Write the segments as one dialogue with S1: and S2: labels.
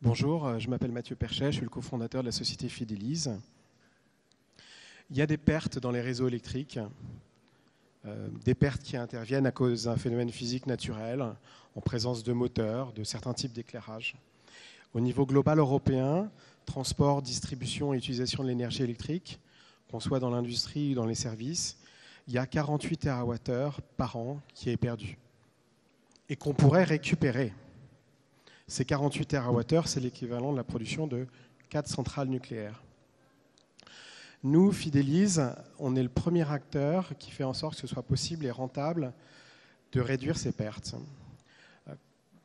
S1: Bonjour, je m'appelle Mathieu Perchet, je suis le cofondateur de la société Fidelize. Il y a des pertes dans les réseaux électriques, des pertes qui interviennent à cause d'un phénomène physique naturel, en présence de moteurs, de certains types d'éclairage. Au niveau global européen, transport, distribution et utilisation de l'énergie électrique, qu'on soit dans l'industrie ou dans les services, il y a 48 TWh par an qui est perdu et qu'on pourrait récupérer. Ces 48 TWh, c'est l'équivalent de la production de 4 centrales nucléaires. Nous, Fidelize, on est le premier acteur qui fait en sorte que ce soit possible et rentable de réduire ces pertes.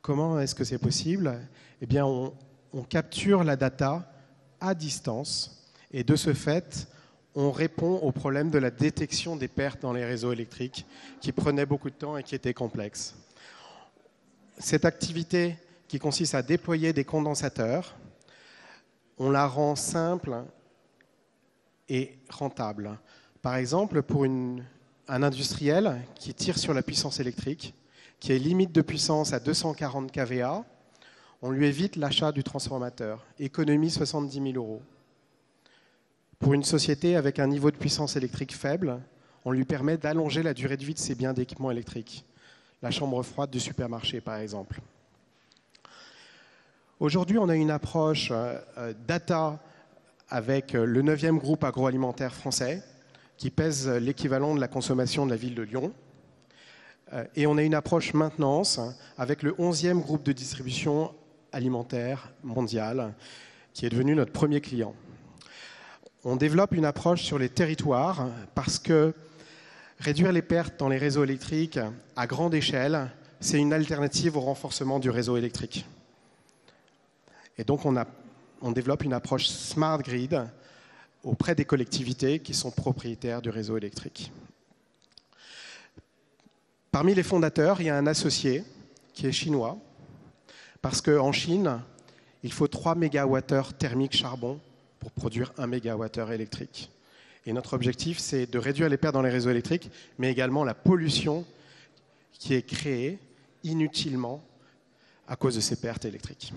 S1: Comment est-ce que c'est possible? Eh bien, on capture la data à distance et de ce fait, on répond au problème de la détection des pertes dans les réseaux électriques qui prenait beaucoup de temps et qui était complexe. Cette activité qui consiste à déployer des condensateurs, on la rend simple et rentable. Par exemple, pour un industriel qui tire sur la puissance électrique, qui est limite de puissance à 240 kVA, on lui évite l'achat du transformateur, économie 70 000 €. Pour une société avec un niveau de puissance électrique faible, on lui permet d'allonger la durée de vie de ses biens d'équipement électrique. La chambre froide du supermarché, par exemple. Aujourd'hui, on a une approche data avec le 9e groupe agroalimentaire français qui pèse l'équivalent de la consommation de la ville de Lyon. Et on a une approche maintenance avec le 11e groupe de distribution alimentaire mondial qui est devenu notre premier client. On développe une approche sur les territoires parce que réduire les pertes dans les réseaux électriques à grande échelle, c'est une alternative au renforcement du réseau électrique. Et donc, on développe une approche smart grid auprès des collectivités qui sont propriétaires du réseau électrique. Parmi les fondateurs, il y a un associé qui est chinois, parce qu'en Chine, il faut 3 MWh thermique charbon pour produire 1 MWh électrique. Et notre objectif, c'est de réduire les pertes dans les réseaux électriques, mais également la pollution qui est créée inutilement à cause de ces pertes électriques.